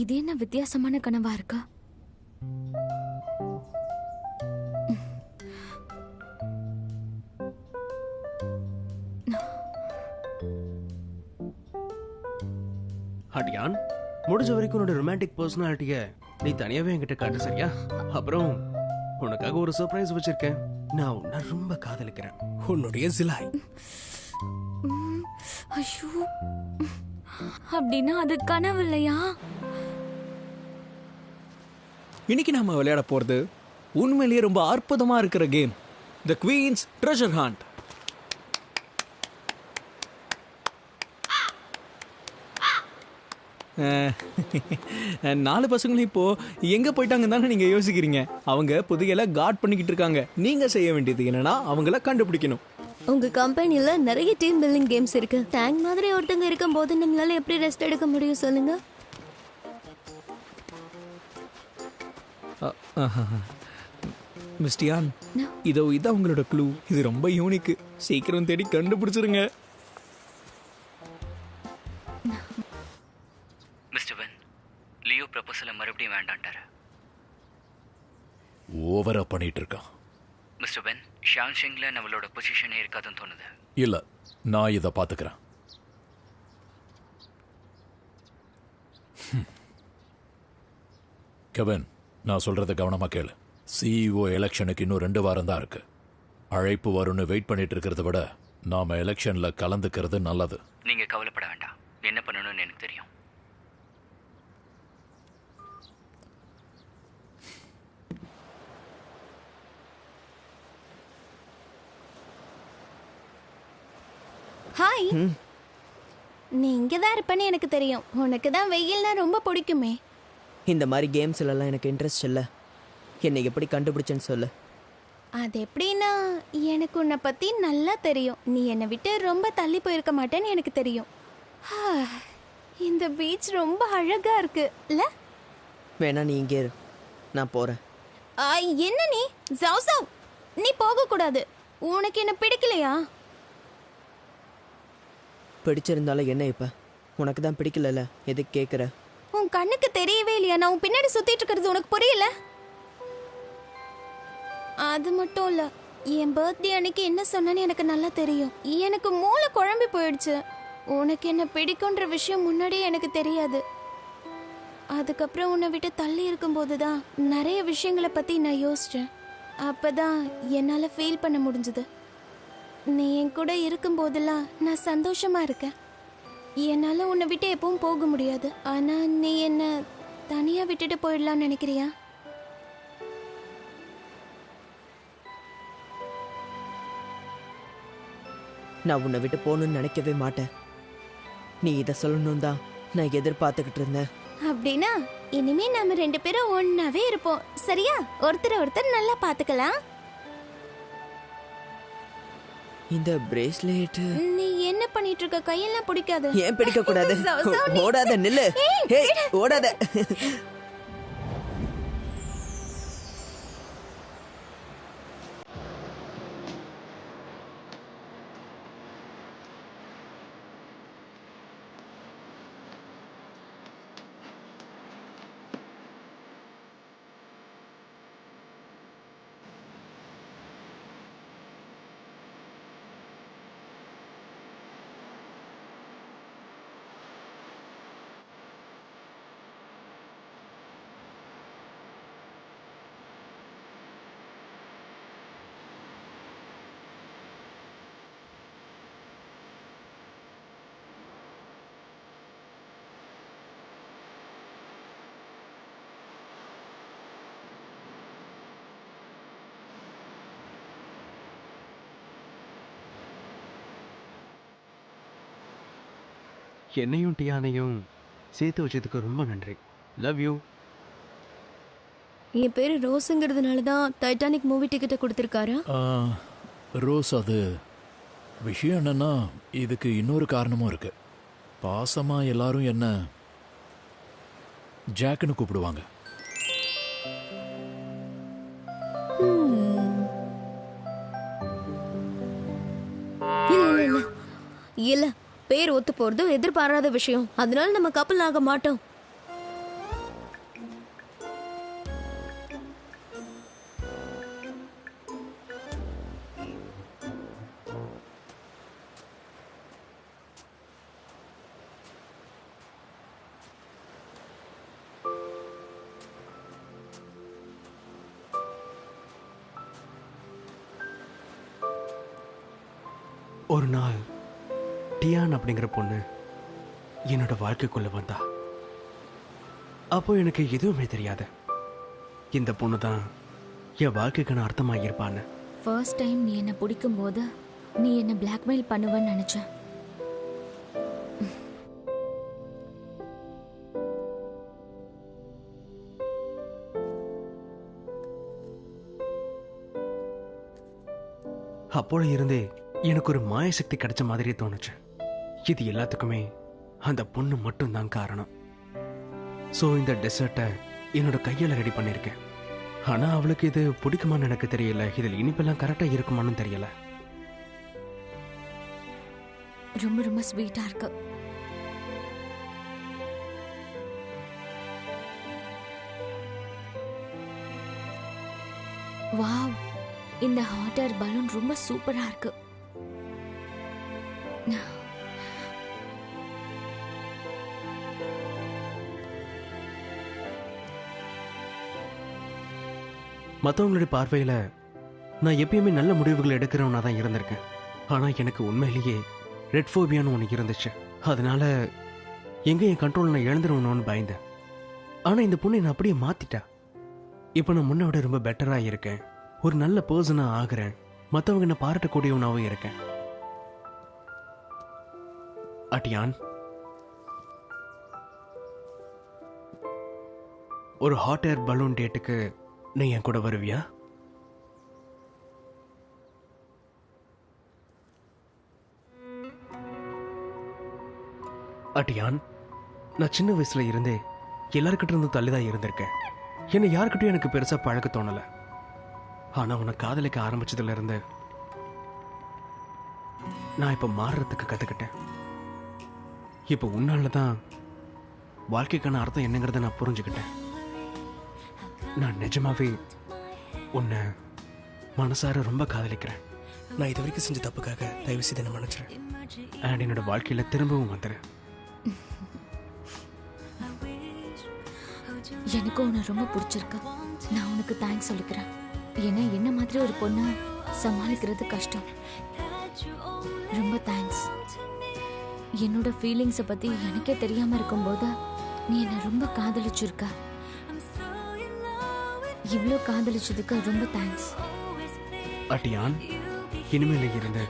இது என்ன வித்தியாசமான கனவா இருக்கா? ஹட்டியான், முடிஞ்ச வரைக்கும் உன்னோட ரொமான்டிக் பர்சனாலிட்டிய நீ தனியாவே என்கிட்ட காட்டு, சரியா? அப்புறம் உனக்காக ஒரு சர்ப்ரைஸ் வச்சிருக்கேன். நான் உன்னை ரொம்ப காதலிக்கிறேன். உன்னுடைய சிலாய். ஐயோ, அப்படின்னா அது கனவு இல்லையா? இன்னைக்கு நாம விளையாட போறது உண்மையிலேயே ரொம்ப அற்புதமா இருக்கிற கேம், தி குவீன்ஸ் ட்ரெஷர் ஹண்ட். நாலு பசங்களும் இப்போ எங்க போயிட்டாங்கன்னு தானே நீங்க யோசிக்கிறீங்க. அவங்க புதையல கார்ட் பண்ணிக்கிட்டு இருக்காங்க. நீங்க செய்ய வேண்டியது என்னன்னா அவங்கள கண்டுபிடிக்கணும். உங்க கம்பெனில நிறைய டீம் பில்டிங் கேம்ஸ் இருக்கு. டேங்க் மாதிரி ஒருத்தங்க இருக்கும்போது நம்மளால எப்படி ரெஸ்ட் எடுக்க முடியும் சொல்லுங்க? மிஸ்டியான், இதான் உங்களோட க்ளூ. இது ரொம்ப யூனிக். சீக்கிரம் தேடி கண்டுபிடிச்சிருங்க. மிஸ்டர் வென், லியோ ப்ரப்போசலை மறுபடியும் வேண்டான்ட்டாரு. ஓவரா பண்ணிட்டு இருக்கான். மிஸ்டர் வென், ஷான்ஷிங்ல நம்மளோட பொசிஷனே இருக்காதுன்னு தோணுது. இல்ல, நான் இதை பாத்துக்கிறேன். கெவின், நான் சொல்றத கவனமா கேளு. சிஇஓ எலெக்ஷனுக்கு இன்னும் 2 வாரம் தான் இருக்கு. அழைப்பு வரும்னு வெயிட் பண்ணிட்டு இருக்கிறத விட நாம எலெக்ஷன்ல கலந்துக்கிறது நல்லது. நீங்க கவலைப்பட வேண்டாம். என்ன பண்ணணும்னு எனக்கு தெரியும். ஹாய், நீ இங்கதான் இருப்பேன்னு எனக்கு தெரியும். உனக்கு தான் வெயில்னா ரொம்ப பிடிக்குமே. இந்த மாதிரி கேம்ஸ்லாம் எனக்கு இன்ட்ரெஸ்ட் இல்லை. என்னை எப்படி கண்டுபிடிச்சேன்னு சொல்லு. அது எப்படின்னா, எனக்கு உன்னை பத்தி நல்லா தெரியும். நீ என்னை விட்டு ரொம்ப தள்ளி போயிருக்க மாட்டேன்னு எனக்கு தெரியும். இந்த பீச் ரொம்ப அழகா இருக்கு இல்ல? வேணா நீ இங்கே இரு, நான் போறேன். என்ன நீ ஜாவ், நீ போக கூடாது. உனக்கு என்ன பிடிக்கலையா? பிடிச்சிருந்தாலும் என்ன இப்ப? உனக்கு தான் பிடிக்கல, எதுக்கு கேட்குற? உன் கண்ணுக்கு தெரியவே இல்லையா நான் உன் பின்னாடி சுத்திட்டு இருக்கிறது? உனக்கு புரியல? அது மட்டும் இல்ல, என் பர்த்டே அன்னைக்கு என்ன சொன்னேன்னு எனக்கு நல்லா தெரியும். எனக்கு மூளை குழம்பி போயிடுச்சு. உனக்கு என்ன பிடிக்குன்ற விஷயம் முன்னாடியே எனக்கு தெரியாது. அதுக்கப்புறம் உன்னை விட்டு தள்ளி இருக்கும்போது தான் நிறைய விஷயங்களை பத்தி நான் யோசிச்சேன். அப்பதான் என்னால ஃபீல் பண்ண முடிஞ்சது. நீ என் கூட இருக்கும்போதெல்லாம் நான் சந்தோஷமா இருக்கேன். என்னால உன்னை விட்டு எப்பவும் போக முடியாது. ஆனா நீ என்ன தனியா விட்டுட்டு போயிடலாம்னு நினைக்கிறியா? நான் உன்னை விட்டு போகணும்னு நினைக்கவே மாட்டேன். நீ இதை சொல்லணும் தான் நான் எதிர்பார்த்துக்கிட்டு இருந்தேன். அப்படின்னா இனிமே நாம 2 பேரும் ஒன்னாவே இருப்போம், சரியா? ஒருத்தர் நல்லா பாத்துக்கலாம். இந்த பிரேஸ்லெட் நீ என்ன பண்ணிட்டு இருக்க? கையெல்லாம் பிடிக்காது. ஏன் பிடிக்க கூடாது? ஓடாத, நில்லு. ஓடாத. என்னையும் டியானையும் சேர்த்து வச்சதுக்கு ரொம்ப நன்றி. Love you. என் பேரு ரோஸுங்கிறதுனால தான் டைட்டானிக் மூவி டிக்கெட்டை கொடுத்துருக்காரா? ரோஸ், அது விஷயம் என்னன்னா இதுக்கு இன்னொரு காரணமும் இருக்கு. பாசமா எல்லாரும் என்ன ஜாக்குன்னு கூப்பிடுவாங்க. இல்ல இல்ல, பேர் ஒத்து போறது எதிர்பாராத விஷயம், அதனால நம்ம கப்பல் ஆக மாட்டோம். ஒரு நாள் டியான் அப்படிங்கிற பொண்ணு என்னோட வாழ்க்கைக்குள்ள வந்தா. அப்போ எனக்கு எதுவுமே தெரியாது. இந்த பொண்ணு தான் என் வாழ்க்கைக்கான அர்த்தமாகியிருப்பான்னு. ஃபர்ஸ்ட் டைம் நீ என்ன பிடிக்கும் போது நீ என்ன பிளாக்மெயில் பண்ணுவேன்னு நினைச்சேன். அப்போல இருந்தே எனக்கு ஒரு மாய சக்தி கிடைச்ச மாதிரியே தோணுச்சு. இது எல்லாத்துக்குமே அந்த பொண்ணு மட்டும்தான் காரணம். ஸோ இந்த டெசர்ட்டை என்னோட கையால் ரெடி பண்ணியிருக்கேன். ஆனால் அவளுக்கு இது பிடிக்குமான்னு எனக்கு தெரியல. இதில் இனிப்பெல்லாம் கரெக்டாக இருக்குமான்னு தெரியல. ரொம்ப ரொம்ப ஸ்வீட்டா இருக்கு. வாவ், இந்த ஹாட் ஏர் பலூன் ரொம்ப சூப்பரா இருக்கு. மற்றவங்களுடைய பார்வையில் நான் எப்பயுமே நல்ல முடிவுகள் எடுக்கிறவனா தான் இருந்திருக்கேன். ஆனால் எனக்கு உண்மையிலேயே ரெட் ஃபோபியான்னு ஒன்று இருந்துச்சு. அதனால எங்கே என் கண்ட்ரோல் நான் இழந்துருவணும்னு பயந்தேன். ஆனால் இந்த பொண்ணு என்னை அப்படியே மாற்றிட்டா. இப்போ நான் முன்ன விட ரொம்ப பெட்டராக இருக்கேன். ஒரு நல்ல பர்சனாக ஆகிறேன். மற்றவங்க என்ன பாராட்டக்கூடியவனாகவும் இருக்கேன். அட்டியான், ஒரு ஹாட் ஏர் பலூன் டேட்டுக்கு நீ என் கூட வருவியா? அட்டியான், நான் சின்ன வயசுல இருந்தே எல்லாருக்கிட்ட இருந்து தள்ளிதான் இருந்திருக்கேன். என்னை யாருக்கிட்டையும் எனக்கு பெருசா பழக்க தோணல. ஆனா உன்னை காதலிக்க ஆரம்பிச்சதுல இருந்து நான் இப்ப மாறுறதுக்கு கத்துக்கிட்டேன். இப்ப உன்னாலதான் வாழ்க்கைக்கான அர்த்தம் என்னங்கிறத நான் புரிஞ்சுக்கிட்டேன். நான் நிஜமாவே உன்னை மனசார ரொம்ப காதலிக்கிறேன். நான் இது வரைக்கும் செஞ்ச தப்புக்காக தயவு செய்து என்ன மன்னிச்சிரு. அண்ட் என்னோட வாழ்க்கையில திரும்பவும் வந்துரு. எனக்கும் உன்னை ரொம்ப பிடிச்சிருக்கு. நான் உனக்கு தேங்க்ஸ் சொல்லிக்கிறேன். ஏன்னா என்ன மாதிரி ஒரு பொண்ணை சமாளிக்கிறது கஷ்டம். ரொம்ப தேங்க்ஸ். என்னோட ஃபீலிங்ஸை பத்தி எனக்கே தெரியாம இருக்கும்போது நீ என்னை ரொம்ப காதலிச்சிருக்க. இவ்வளோ காதலிச்சதுக்கு ரொம்ப தேங்க்ஸ். அட்டியான், இனிமேல இருந்து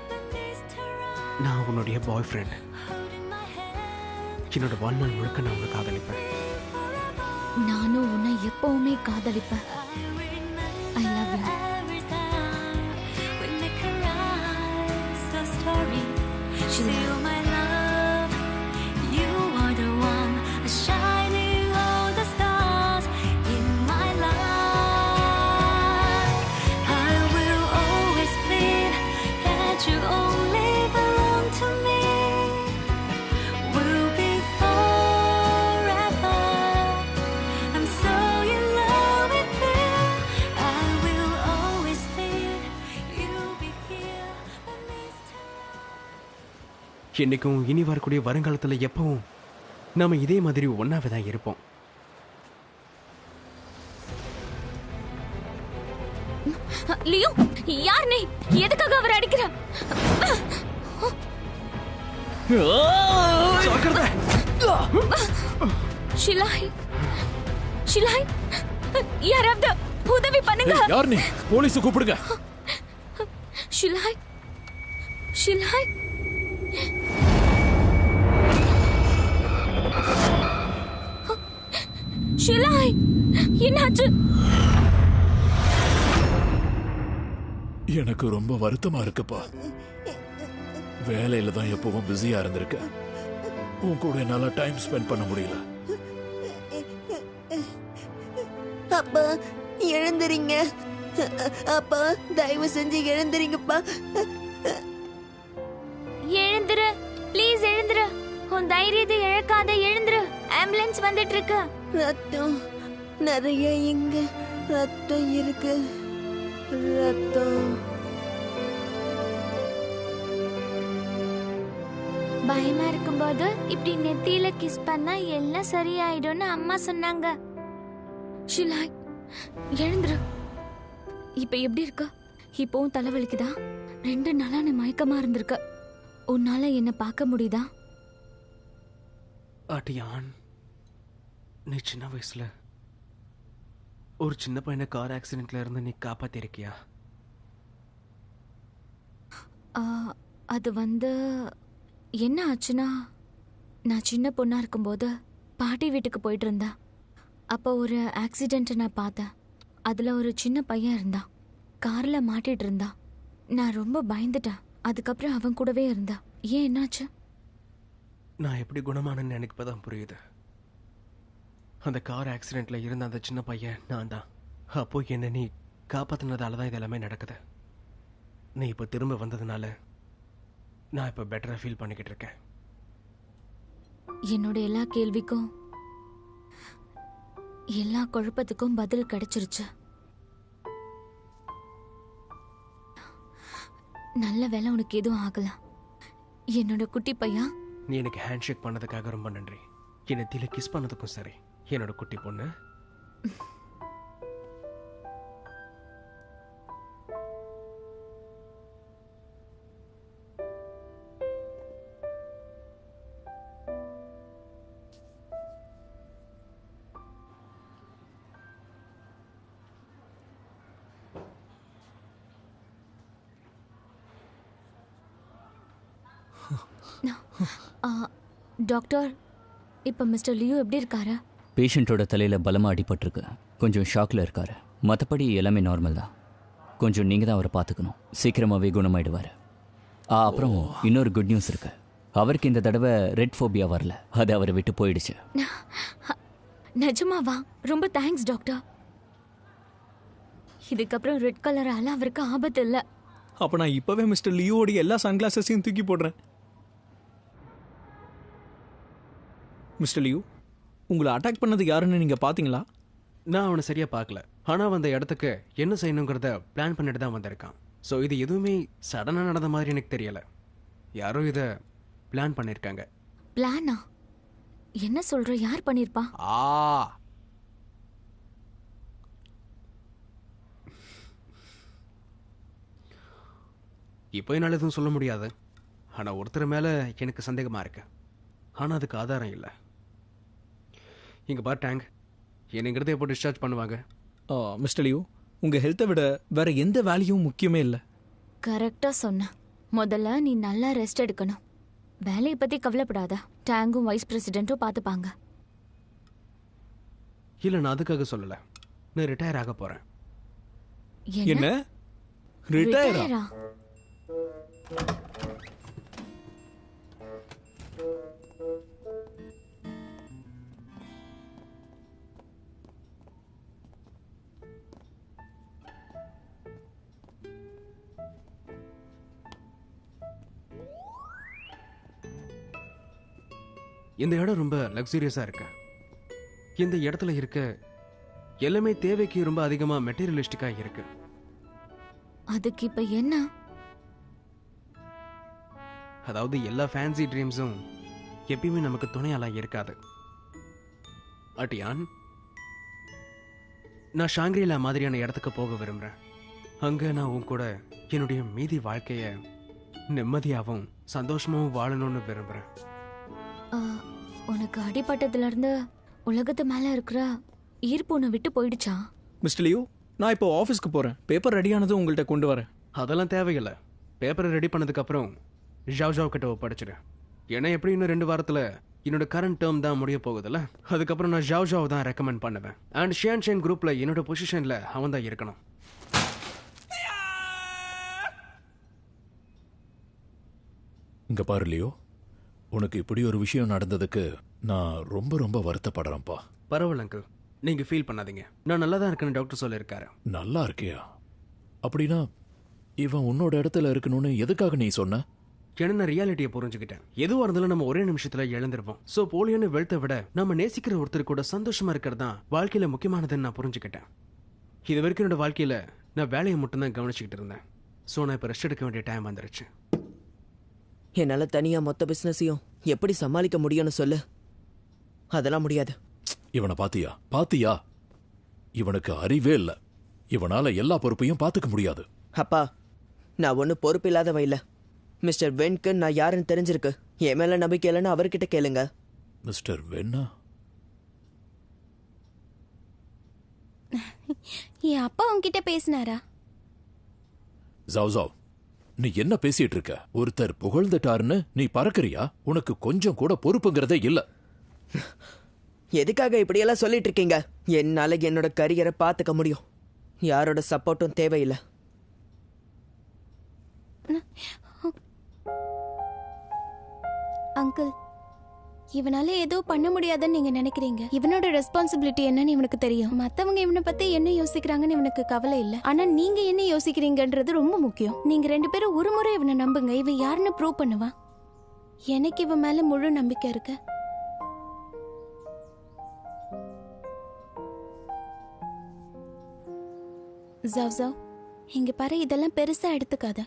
நான் உன்னுடைய பாய் ஃப்ரெண்ட். என்னோட வாழ்நாள் முழுக்க நான் உன்னை காதலிப்பேன். நானும் உன்னை எப்பவுமே காதலிப்பேன். I love you. என்னைக்கும் இனி வரக்கூடிய வருங்காலத்துல எப்பவும் நாம இதே மாதிரி ஒன்னாவே தான் இருப்போம். லியோ, யார் நீ? எதுக்காக அவர் அடிக்கிற? ஷிலாய், ஷிலாய், யாராவது உதவி பண்ணுங்க. யார் நீ? போலீஸ் கூப்பிடுங்க. ஷிலாய், ஷிலாய். ஷிலாய், என்னாச்சு? எனக்கு ரொம்ப வருத்தமா இருக்குப்பா. வேலையில தான் எப்பவும் பிஸியா இருந்திருக்க. உன் கூட என்னால டைம் ஸ்பெண்ட் பண்ண முடியல. அப்பா எழுந்துறீங்க. அப்பா தயவு செஞ்சு எழுந்துறீங்கப்பா. எழுந்துரு, ப்ளீஸ் எழுந்துரு. உன் தைரியத்தை இழக்காத, எழுந்துரு. ஆம்புலன்ஸ் வந்துட்டு இருக்கு. ரத்தம் நிறைய இங்க ரத்தம் இருக்கு. ரத்தம். பயமா இருக்கும்போது இப்படி நெத்தியில கிஸ் பண்ணா எல்லாம் சரியாயிடும்னு அம்மா சொன்னாங்க. ஷிலாய், எழுந்துரு. இப்ப எப்படி இருக்க? இப்பவும் தலைவலிக்குதா? 2 நாளா நீ மயக்கமா இருந்திருக்க. உன்னால என்ன பார்க்க முடியுதா? அடியான், நீ சின்ன வயசுல ஒரு சின்ன பையனை கார் ஆக்சிடென்ட்ல இருந்து நீ காப்பாத்திருக்கியா? அது என்ன ஆச்சுன்னா, நான் சின்ன பொண்ணா இருக்கும்போது பாட்டி வீட்டுக்கு போயிட்டு இருந்தா. அப்போ ஒரு ஆக்சிடென்ட்டை நான் பார்த்தேன். அதுல ஒரு சின்ன பையன் இருந்தான். கார்ல மாட்டிட்டு இருந்தான். நான் ரொம்ப பயந்துட்டேன். அதுக்கப்புறம் அவன் கூடவே இருந்தா. ஏன், என்னாச்சு? நான் எப்படி குணமானன்னு எனக்கு இப்பதான் புரியுது. அந்த கார் ஆக்சிடென்ட்ல இருந்த அந்த சின்ன பையன் நான் தான். அப்போ என்ன நீ காப்பாத்தினதால தான் இதெல்லாமே நடக்குது. நீ இப்போ திரும்ப வந்ததுனால நான் இப்போ பெட்டரா ஃபீல் பண்ணிக்கிட்டு இருக்கேன். என்னோட எல்லா கேள்விக்கும், எல்லா குழப்பத்துக்கும் பதில் கிடைச்சிருச்சு. நல்ல வேலை உனக்கு எதுவும் ஆகல. என்னோட குட்டி பையன், நீ எனக்கு ஹேண்ட் ஷேக் பண்ணதுக்காக ரொம்ப நன்றி. என்னை தீல கிஸ் பண்ணதுக்கும் சரி. என்னோட குட்டி பொண்ணு. டாக்டர், இப்ப மிஸ்டர் லியோ எப்படி இருக்காரு? பேஷண்ட்டோட தலையில் பலமாக அடிபட்டிருக்கு. கொஞ்சம் ஷாக்கில் இருக்காரு. மற்றபடி எல்லாமே நார்மல் தான். கொஞ்சம் நீங்கள் தான் அவரை பார்த்துக்கணும். சீக்கிரமாகவே குணமாயிடுவார். அப்புறம் இன்னொரு குட் நியூஸ் இருக்கு. அவருக்கு இந்த தடவை ரெட் ஃபோபியா வரல. அது அவரை விட்டு போயிடுச்சு. நிஜமாவா? ரொம்ப தேங்க்ஸ் டாக்டர். இதுக்கப்புறம் ரெட் கலரால அவருக்கு ஆபத்து இல்லை. அப்ப நான் இப்பவே மிஸ்டர் லியோடைய எல்லா சன்கிளாஸஸையும் தூக்கி போடுறேன். மிஸ்டர் லியோ, உங்களை அட்டாக் பண்ணது யாருன்னு நீங்க பாத்தீங்களா? நான் அவனை சரியா பார்க்கல. ஆனா அந்த இடத்துக்கு என்ன செய்யணுங்கிறத பிளான் பண்ணிட்டு தான் வந்திருக்கான். ஸோ இது எதுவுமே சடனாக நடந்த மாதிரி எனக்கு தெரியல. யாரோ இதை பிளான் பண்ணியிருக்காங்க. பிளானா? என்ன சொல்ற? யார் பண்ணிருப்பா? இப்போ என்னால் எதுவும் சொல்ல முடியாது. ஆனால் ஒருத்தர் மேலே எனக்கு சந்தேகமாக இருக்கு. ஆனால் அதுக்கு ஆதாரம் இல்லை. இங்கே பார் டேங்க், என்னங்கிறத எப்போ டிஸ்சார்ஜ் பண்ணுவாங்க? மிஸ்டர் லியோ, உங்க ஹெல்த்தை விட வேற எந்த வேலையும் முக்கியமே இல்லை. கரெக்டா சொன்ன. முதல்ல நீ நல்லா ரெஸ்ட் எடுக்கணும். வேலையை பத்தி கவலைப்படாத. டேங்கும் வைஸ் பிரசிடென்ட்டும் பார்த்துப்பாங்க. இல்லை, நான் அதுக்காக சொல்லலை. நான் ரிட்டையர் ஆக போகிறேன். என்ன? ரிட்டையரா? ரிட்டையரா? இந்த இடம் ரொம்ப லக்ஸூரியஸாக இருக்கு. இந்த இடத்துல இருக்க எல்லாமே தேவைக்கு ரொம்ப அதிகமாக மெட்டீரியலிஸ்டிக்காக இருக்கு. அதுக்கு இப்ப என்ன? அதாவது எல்லா ஃபேன்சி ட்ரீம்ஸும் எப்பயுமே நமக்கு துணையாலாம் இருக்காது. அட்டியான், நான் ஷாங்க்ரிலா மாதிரியான இடத்துக்கு போக விரும்புகிறேன். அங்கே நான் உன் கூட என்னுடைய மீதி வாழ்க்கையை நிம்மதியாகவும் சந்தோஷமாகவும் வாழணும்னு விரும்புகிறேன். உனக்கு அடிபட்டதுல இருந்து உலகத்து மேல இருக்கிற ஈர்ப்பு உன்னை விட்டு போயிடுச்சா? மிஸ்டர் லியோ, நான் இப்போ ஆஃபீஸ்க்கு போறேன். பேப்பர் ரெடியானதும் உங்கள்கிட்ட கொண்டு வரேன். அதெல்லாம் தேவையில்லை. பேப்பரை ரெடி பண்ணதுக்கப்புறம் ஜாவ் கிட்ட படிச்சிடு. ஏன்னா எப்படி இன்னும் 2 வாரத்தில் என்னோட கரண்ட் டேர்ம் தான் முடிய போகுதுல்ல, அதுக்கப்புறம் நான் ஜாவ் தான் ரெக்கமெண்ட் பண்ணுவேன். அண்ட் ஷியான் ஷென் குரூப்ல என்னோட பொசிஷன்ல அவன் தான் இருக்கணும். இங்க பாரு லியோ, உனக்கு இப்படி ஒரு விஷயம் நடந்ததுக்கு நான் ரொம்ப ரொம்ப வருத்தப்படுறேன்ப்பா. பரவாயில்ல அங்கிள், நீங்க ஃபீல் பண்ணாதீங்க. நான் நல்லா தான் இருக்கேன்னு டாக்டர் சொல்லியிருக்காரு. நல்லா இருக்கியா? அப்படின்னா இவன் உன்னோட இடத்துல இருக்கணும்னு எதுக்காக நீ சொன்ன? ஏன்னா நான் ரியாலிட்டியை புரிஞ்சுக்கிட்டேன். எதுவாக இருந்தாலும் நம்ம ஒரே நிமிஷத்துல இழந்துருவோம். ஸோ போலியோன்னு வெல்த்தை விட நம்ம நேசிக்கிற ஒருத்தர் கூட சந்தோஷமா இருக்கிறது தான் வாழ்க்கையில முக்கியமானதுன்னு நான் புரிஞ்சுக்கிட்டேன். இது வரைக்கும் என்னோட வாழ்க்கையில நான் வேலையை மட்டும்தான் கவனிச்சுக்கிட்டு இருந்தேன். ஸோ நான் இப்போ ரெஸ்ட் எடுக்க வேண்டிய டைம் வந்துருச்சு. என்னால தனியா மொத்த பிசினஸையும் எப்படி சமாளிக்க முடியும்னு சொல்லு. அதெல்லாம் முடியாது. இவனை பாத்தியா? இவனுக்கு அறிவே இல்ல. இவனால எல்லா பொறுப்பையும் பாத்துக்க முடியாது. அப்பா, நான் ஒன்றும் பொறுப்பு இல்லாதவ இல்ல. மிஸ்டர் வென்க்கு நான் யாருன்னு தெரிஞ்சிருக்கு. என் மேல நம்பிக்கை இல்லைன்னு அவர்கிட்ட கேளுங்க. மிஸ்டர் வென்னா? என் அப்பா உன்கிட்ட பேசினாரா? ஜாவ், நீ என்ன பேசிட்டு இருக்க? ஒருத்தர் புகழ்ந்துட்டாருன்னு நீ பறக்குறியா? உனக்கு கொஞ்சம் கூட பொறுப்புங்கிறதே இல்ல. எதுக்காக இப்படியெல்லாம் சொல்லிட்டு இருக்கீங்க? என்னால என்னோட கரியரை பார்த்துக்க முடியும். யாரோட சப்போர்ட்டும் தேவையில்லை. அங்கிள், இவனால ஏதோ பண்ண முடியாதுன்னு நீங்க நினைக்கிறீங்க. இவனோட ரெஸ்பான்சிபிலிட்டி என்னன்னு இவனுக்கு தெரியும். மத்தவங்க இவனை பத்தி என்ன யோசிக்கிறாங்கன்னு இவனுக்கு கவலை இல்ல. ஆனா நீங்க என்ன யோசிக்கிறீங்கன்றது ரொம்ப முக்கியம். நீங்க 2 பேரும் ஒரு முறை இவனை நம்புங்க. இவன் யாருன்னு ப்ரூவ் பண்ணுவான். எனக்கு இவன் மேல முழு நம்பிக்கை இருக்கு. ஜவ், இங்க பாரு, இதெல்லாம் பெருசா எடுத்துக்காத.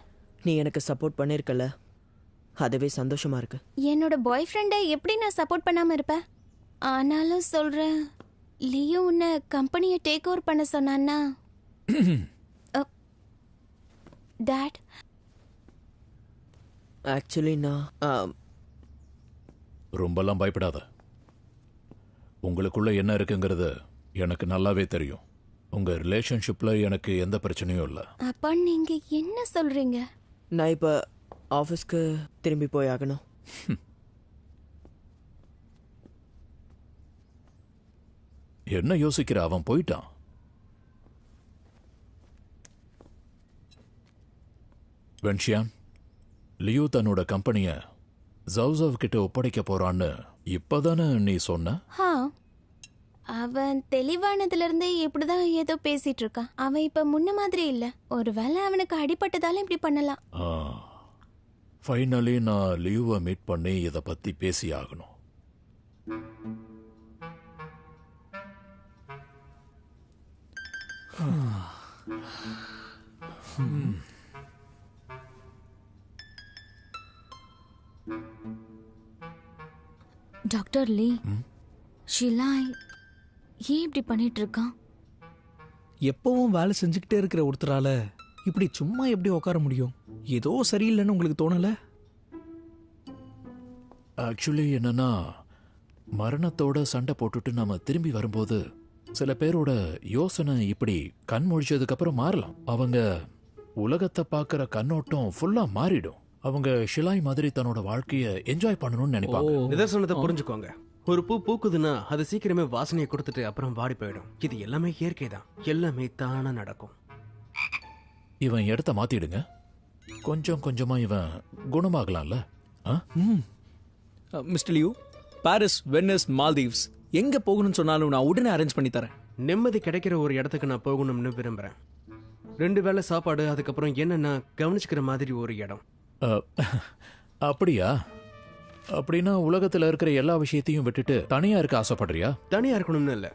நீ எனக்கு சப்போர்ட் பண்ணிருக்கல, அதுவே சந்தோஷமா இருக்கு. என்னோட பாய் ஃப்ரெண்டை எப்படி நான் சப்போர்ட் பண்ணாம இருப்பேன்? ஆனாலும் சொல்றேன், லியோ உன்னை கம்பெனியை டேக் ஓவர் பண்ண சொன்னான்னா டாட், ஆக்சுவலி நான் ரொம்பலாம் பயப்படாத. உங்களுக்குள்ள என்ன இருக்குங்கிறது எனக்கு நல்லாவே தெரியும். உங்க ரிலேஷன்ஷிப்ல எனக்கு எந்த பிரச்சனையும் இல்ல. அப்பா நீங்க என்ன சொல்றீங்க? நான் இப்ப ஆஃபீஸ்க்கு திரும்பி போய் ஆகணும். என்ன யோசிக்கிற? அவன் போயிட்டான். வென்ஷியான், லியூ தன்னோட கம்பெனிய ஜவ் கிட்ட ஒப்படைக்க போறான்னு இப்பதானே நீ சொன்ன? அவன் தெளிவானதுல இருந்தே இப்படிதான் ஏதோ பேசிட்டு இருக்கான். அவன் இப்ப முன்ன மாதிரி இல்ல. ஒருவேளை அவனுக்கு அடிபட்டதால இப்படி பண்ணலாம். ஃபைனலி நான் லியூவை மீட் பண்ணி இத பத்தி பேசி ஆகணும். டாக்டர் லீ, ஷிலாய் ஏன் இப்படி பண்ணிட்டு இருக்கான்? எப்பவும் வேலை செஞ்சுக்கிட்டே இருக்கிற ஒருத்தரால இப்படி சும்மா எப்படி உட்கார முடியும்? ஏதோ சரியில்லைன்னு உங்களுக்கு தோணல? ஆக்சுவலி என்னன்னா, மரணத்தோட சண்டை போட்டுட்டு நாம திரும்பி வரும்போது சில பேரோட யோசனை இப்படி கண் முழிச்சதுக்கு அப்புறம் மாறலாம். அவங்க உலகத்தை பார்க்கிற கண்ணோட்டம் ஃபுல்லா மாறிடும். அவங்க ஷிலாய் மாதிரி தன்னோட வாழ்க்கைய என்ஜாய் பண்ணணும்னு நினைப்பாங்க. நிதர்சனத்தை புரிஞ்சுக்கோங்க. ஒரு பூ பூக்குதுன்னா அது சீக்கிரமே வாசனையை கொடுத்துட்டு அப்புறம் வாடி போயிடும். இது எல்லாமே இயற்கை தான். எல்லாமே தானா நடக்கும். இவன் இடத்த மாத்திடுங்க. கொஞ்சம் கொஞ்சமா இவன் குணமாகலாம்ல. Mister Liu, Paris, Venice, Maldives எங்க போகணும்னு சொன்னாலும் நான் உடனே அரேஞ்ச் பண்ணி தரேன். நிம்மதி கிடைக்கிற ஒரு இடத்துக்கு நான் போகணும்னு விரும்புறேன். 2 வேளை சாப்பாடு, அதுக்கப்புறம் என்னன்னா கவனிச்சுக்கிற மாதிரி ஒரு இடம். அப்படியா? அப்படின்னா உலகத்துல இருக்கிற எல்லா விஷயத்தையும் விட்டுட்டு தனியா இருக்க ஆசைப்படுறியா? தனியா இருக்கணும்னு இல்ல,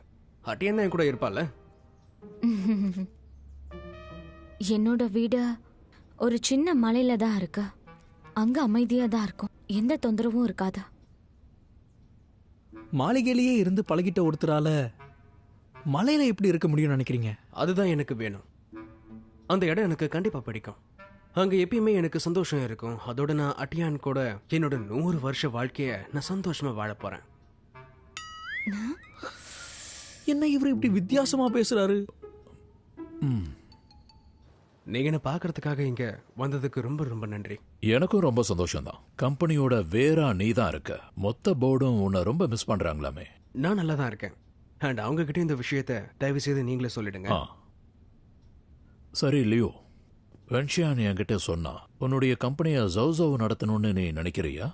அட்டியன் தான் கூட இருப்பால. என்னோட வீடு ஒரு சின்ன மலையில தான் இருக்கு. அங்க அமைதியா தான் இருக்கும். எந்த தொந்தரவும் இருக்காதா? மாளிகையிலேயே இருந்து பழகிட்ட ஒருத்தரால மலையில எப்படி இருக்க முடியும்னு நினைக்கிறீங்க? அதுதான் எனக்கு வேணும். அந்த இடம் எனக்கு கண்டிப்பா பிடிக்கும். அங்க எப்பயுமே எனக்கு சந்தோஷம் இருக்கும். அதோட நான் அட்டியான் கூட என்னோட 100 வருஷ வாழ்க்கைய நான் சந்தோஷமா வாழ போறேன். என்ன இவர் இப்படி வித்தியாசமா பேசுறாரு? நீங்க என்ன பார்க்கறதுக்காக இங்க வந்ததுக்கு ரொம்ப ரொம்ப நன்றி. எனக்கும் ரொம்ப சந்தோஷம்தான். கம்பெனியோட வேரா நீ தான் இருக்க. மொத்த போர்டும் உன்னை ரொம்ப மிஸ் பண்றாங்களாமே. நான் நல்லா தான் இருக்கேன். அண்ட் அவங்க கிட்ட இந்த விஷயத்த தயவு செய்து நீங்களே சொல்லிடுங்க. சரி லியோ, வென்ஷியான் என்கிட்ட சொன்னா உன்னுடைய கம்பெனியை ஜவுசவ் நடத்தணும்னு நீ நினைக்கிறியா?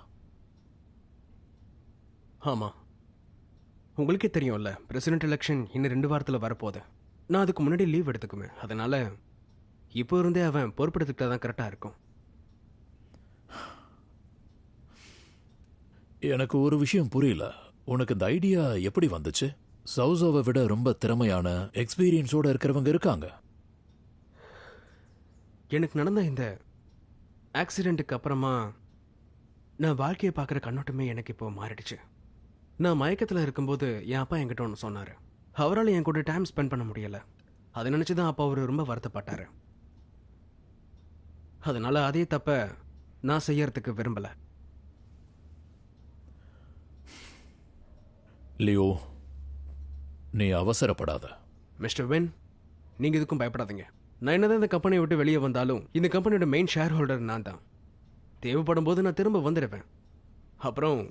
ஆமா, உங்களுக்கே தெரியும்ல, பிரசிடென்ட் எலெக்ஷன் இன்னும் 2 வாரத்தில் வரப்போகுது. நான் அதுக்கு முன்னாடி லீவ் எடுத்துக்குவேன். அதனால இப்போ இருந்தே அவன் பொறுப்பெடுத்துக்கிட்டா தான் கரெக்டாக இருக்கும். எனக்கு ஒரு விஷயம் புரியல. உனக்கு இந்த ஐடியா எப்படி வந்துச்சு? சவுசோவை விட ரொம்ப திறமையான எக்ஸ்பீரியன்ஸோட இருக்கிறவங்க இருக்காங்க. எனக்கு நடந்த இந்த ஆக்சிடெண்ட்டுக்கு அப்புறமா நான் வாழ்க்கையை பார்க்குற கண்ணோட்டமே எனக்கு இப்போ மாறிடுச்சு. நான் மயக்கத்தில் இருக்கும்போது என் அப்பா என்கிட்ட ஒன்று சொன்னார். அவரால் என் கூட டைம் ஸ்பெண்ட் பண்ண முடியலை. அதை நினச்சி தான் அப்பா அவர் ரொம்ப வருத்தப்பட்டார். அதனால அதே தப்ப நான் செய்யறதுக்கு விரும்பலை. லியோ, நீ அவசரப்படாத. மிஸ்டர் வென், நீங்கள் இதுக்கும் பயப்படாதீங்க. நான் என்னதான் இந்த கம்பெனியை விட்டு வெளியே வந்தாலும் இந்த கம்பெனியோட மெயின் ஷேர் ஹோல்டர் நான் தான். தேவைப்படும் போது நான் திரும்ப வந்துடுவேன். அப்புறம்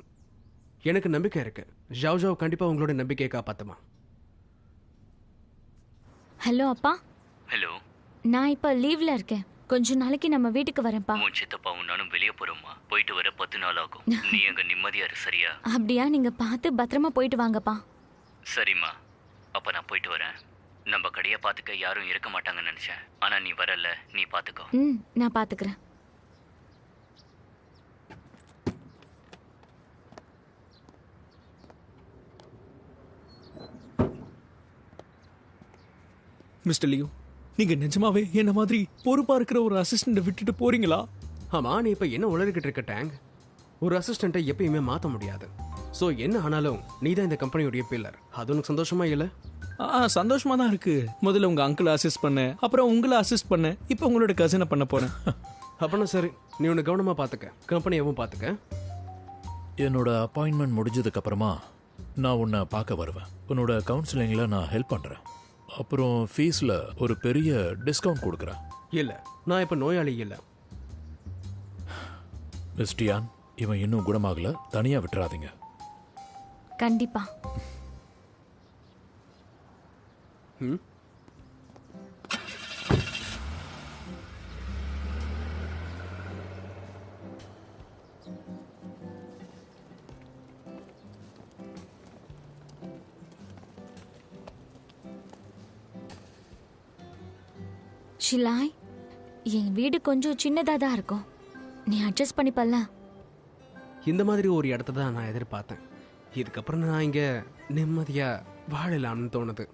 எனக்கு நம்பிக்கை இருக்கு, ஜாவ் கண்டிப்பாக உங்களோட நம்பிக்கையை காப்பாற்றுமா. ஹலோ அப்பா. ஹலோ. நான் இப்போ லீவ்ல இருக்கேன். கொஞ்ச நாளைக்கு நம்ம வீட்டுக்கு வரேன்ப்பா. உன் சித்தப்பாவும் நானும் வெளியே போறோம்மா. போயிட்டு வர 10 நாள் ஆகும். நீ அங்க நிம்மதியா இரு, சரியா? அப்படியா? நீங்க பார்த்து பத்திரமா போயிட்டு வாங்கப்பா. சரிம்மா, அப்ப நான் போயிட்டு வரேன். நம்ம கடையை பார்த்துக்க யாரும் இருக்க மாட்டாங்கன்னு நினைச்சேன். ஆனா நீ வரல, நீ பார்த்துக்கோ. நான் பார்த்துக்கிறேன். மிஸ்டர் லியோ, நீங்க நிஜமாவே என்ன மாதிரி பொறுப்பா இருக்கிற ஒரு அசிஸ்டண்ட்டை விட்டுட்டு போறீங்களா? ஆமாம், நீ இப்போ என்ன உளறிக்கிட்டு இருக்க டேங்? ஒரு அசிஸ்டண்ட்டை எப்பயுமே மாற்ற முடியாது. ஸோ என்ன ஆனாலும் நீ தான் இந்த கம்பெனியோடைய பில்லர். அது உனக்கு சந்தோஷமா இல்லை? சந்தோஷமா தான் இருக்கு. முதல்ல உங்க அங்கிளை அசிஸ்ட் பண்ணேன், அப்புறம் உங்களை அசிஸ்ட் பண்ணேன், இப்போ உங்களோட கசினை பண்ண போறேன். அப்படின்னா சரி, நீ உன்னை கவனமாக பார்த்துக்க, கம்பெனியவும் பார்த்துக்க. என்னோட அப்பாயின்மெண்ட் முடிஞ்சதுக்கு அப்புறமா நான் உன்னை பார்க்க வருவேன். உன்னோட கவுன்சிலிங்கில் நான் ஹெல்ப் பண்ணுறேன். அப்புறம் ஃபீஸில் ஒரு பெரிய டிஸ்கவுண்ட் கொடுக்குறேன். இல்லை, நான் இப்போ நோயாளி இல்லை. மிஸ்டியான், இவன் இன்னும் குணமாகல, தனியாக விட்டுறாதீங்க. கண்டிப்பா. ஷிலாய், என் வீடு கொஞ்சம் சின்னதாக தான் இருக்கும். நீ அட்ஜஸ்ட் பண்ணிப்பல்ல? இந்த மாதிரி ஒரு இடத்த தான் நான் எதிர்பார்த்தேன். இதுக்கப்புறம் நான் இங்கே நிம்மதியாக வாழலாம்னு தோணுது.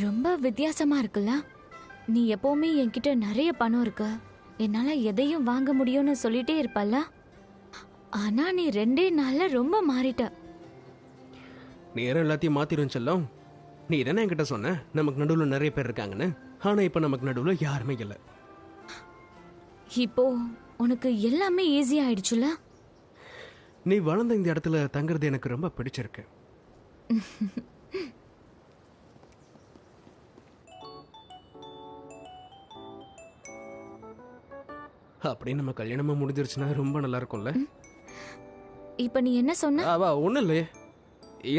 ரொம்ப வித்தியாசமா இருக்குல்ல? நீ எப்பவுமே என்கிட்ட நிறைய பணம் இருக்கு, என்னால எதையும் வாங்க முடியும்னு சொல்லிட்டே இருப்பல்ல. ஆனா நீ 2 நாள்ல ரொம்ப மாறிட்ட. நேரம் எல்லாத்தையும் மாத்திரும் செல்லம். நீ தானே என்கிட்ட சொன்ன நமக்கு நடுவில் நிறைய பேர் இருக்காங்கன்னு. ஆனா இப்ப நமக்கு நடுவில் யாருமே இல்லை. இப்போ உனக்கு எல்லாமே ஈஸி ஆயிடுச்சுல? நீ வளர்ந்த இந்த இடத்துல தங்குறது எனக்கு ரொம்ப பிடிச்சிருக்கு. அப்படியே நம்ம கல்யாணமா முடிஞ்சிருச்சுன்னா ரொம்ப நல்லா இருக்கும்ல. இப்ப நீ என்ன சொன்ன? ஒன்றும் இல்லையே,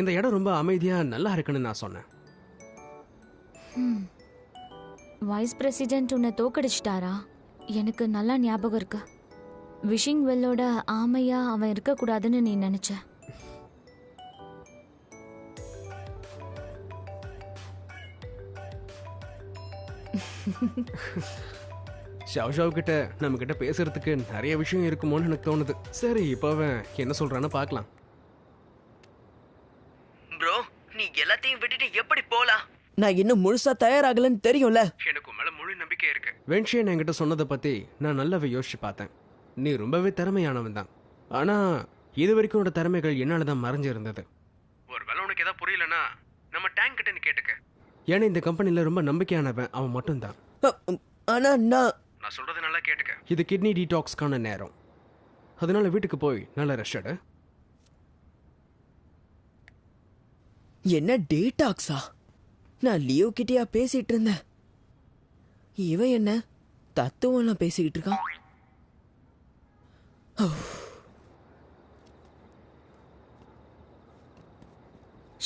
இந்த இடம் ரொம்ப அமைதியா நல்லா இருக்குன்னு நான் சொன்னேன். வைஸ் பிரசிடென்ட் உன்னை தோக்கடிச்சிட்டாரா? எனக்கு நல்லா ஞாபகம் இருக்கு. விஷிங் வெல்லோட ஆமையா அவன் இருக்கக்கூடாதுன்னு நீ நினைச்ச. ஷாவ் கிட்ட நம்ம கிட்ட பேசுறதுக்கு நிறைய விஷயம் இருக்குமோன்னு எனக்கு தோணுது. சரி, இப்போ அவன் என்ன சொல்றான்னு பார்க்கலாம். ப்ரோ, நீ எல்லாத்தையும் விட்டுட்டு எப்படி போலாம்? நான் இன்னும் முழுசா தயாராகலன்னு தெரியும்ல. எனக்கு மேல முழு நம்பிக்கை இருக்கு. வென்ஷியன் என்கிட்ட சொன்னதை பத்தி நான் நல்லாவே யோசிச்சு பார்த்தேன். நீ ரொம்பவே திறமையானவன் தான். ஆனா இது வரைக்கும் உன்னோட திறமைகள் என்னாலதான் மறைஞ்சு இருந்தது. ஒருவேளை உனக்கு ஏதாவது புரியலன்னா நம்ம டேங்க் கிட்ட கேட்டுக்க. ஏன்னா இந்த கம்பெனில ரொம்ப நம்பிக்கையானவன் அவன் மட்டும்தான். ஆனா நான் சொல்றது நல்லா கேட்டுக்க. இது கிட்னி டீடாக்ஸ்க்கான நேரம். அதனால வீட்டுக்கு போய் நல்லா ரெஸ்ட் எடு. என்ன டீடாக்ஸா? நான் லியோ கிட்டயா பேசிட்டு இருந்தேன். இவன் என்ன தத்துவம்லாம் பேசிக்கிட்டு இருக்கான்?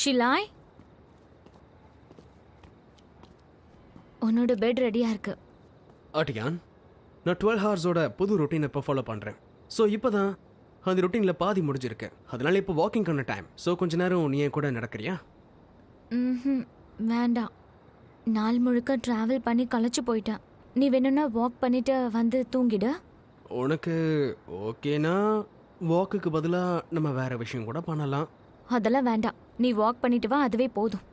ஷிலாய், உன்னோட பெட் ரெடியா இருக்கு. ஆட்டியான், நான் 12 ஹவர்ஸோட புது ரொட்டீனை இப்போ ஃபாலோ பண்ணுறேன். ஸோ இப்போ தான் அந்த ரொட்டீனில் பாதி முடிஞ்சிருக்கு. அதனால இப்போ வாக்கிங் பண்ண டைம். ஸோ கொஞ்ச நேரம் நீ என் கூட நடக்கிறியா? ம், வேண்டாம். நாள் முழுக்க டிராவல் பண்ணி களைச்சு போயிட்டேன். நீ வேணும்னா வாக் பண்ணிட்டு வந்து தூங்கிடு. உனக்கு ஓகேனா வாக்குக்கு பதிலாக நம்ம வேற விஷயம் கூட பண்ணலாம். அதெல்லாம் வேண்டாம். நீ வாக் பண்ணிட்டு வா, அதுவே போதும்.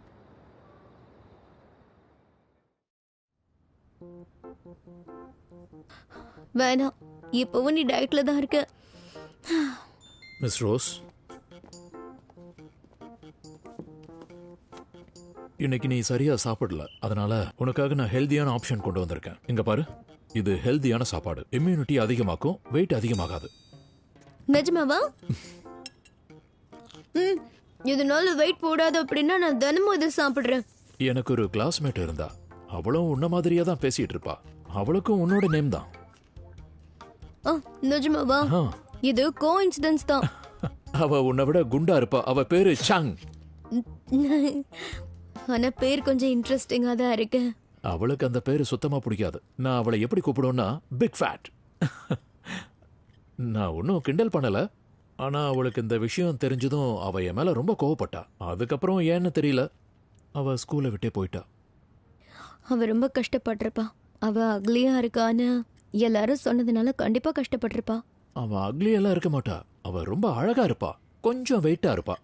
வேணாம், இப்பவும் நீ டயட்ல தான் இருக்க. மிஸ் ரோஸ், இன்னைக்கு நீ சரியா சாப்பிடல. அதனால உனக்காக நான் ஹெல்தியான ஆப்ஷன் கொண்டு வந்திருக்கேன். இங்க பாரு, இது ஹெல்தியான சாப்பாடு. இம்யூனிட்டி அதிகமாக்கும், வெயிட் அதிகமாகாது. நிஜமாவா? இதனால வெயிட் போடாது அப்படின்னா நான் தினமும் இதை சாப்பிடுறேன். எனக்கு ஒரு கிளாஸ்மேட் இருந்தா, அவளும் உன்ன மாதிரியா தான் பேசிட்டு இருப்பா. அவளுக்கும் உன்னோட நேம் தான். நிஜமாவா? இது கோஇன்சிடென்ஸ் தான். அவ உன்னை விட குண்டா இருப்பா. அவ பேரு சாங். ஆனா பேர் கொஞ்சம் இன்ட்ரெஸ்டிங்கா தான் இருக்கு. அவளுக்கு அந்த பேரு சுத்தமா பிடிக்காது. நான் அவளை எப்படி கூப்பிடுவேன்னா பிக் ஃபேட். நான் ஒன்னும் கிண்டல் பண்ணல. ஆனா அவளுக்கு இந்த விஷயம் தெரிஞ்சதும் அவ என் மேல ரொம்ப கோவப்பட்டா. அதுக்கப்புறம் ஏன்னு தெரியல, அவ ஸ்கூலை விட்டே போயிட்டா. அவ ரொம்ப கஷ்டப்பட்டிருப்பா. அவ அக்லியா இருக்கான்னு எல்லாரும் சொன்னதுனால கண்டிப்பா கஷ்டப்பட்டிருப்பா. அவ அக்லியெல்லாம் இருக்க மாட்டா. அவ ரொம்ப அழகா இருப்பா, கொஞ்சம் வெயிட்டா இருப்பா.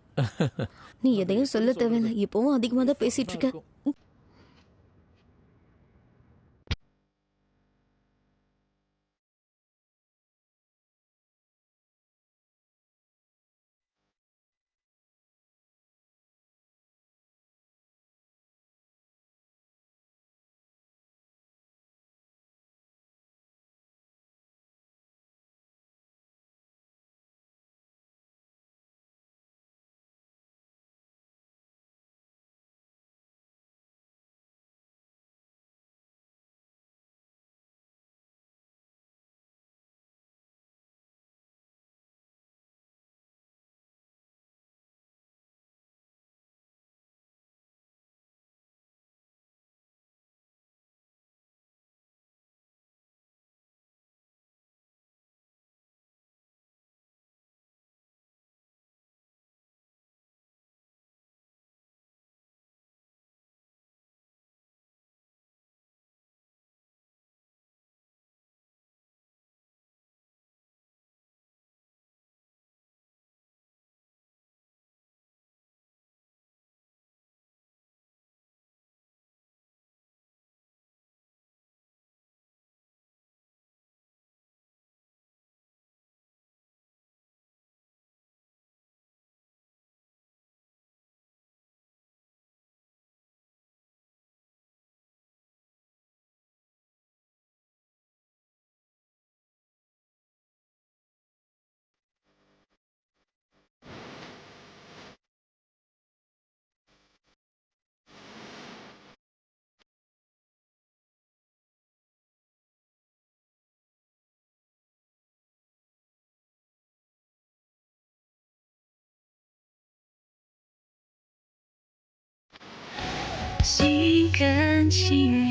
நீ எதையும் சொல்ல தேவையில்லை, இப்பவும் அதிகமா தான் பேசிட்டு இருக்க.心跟情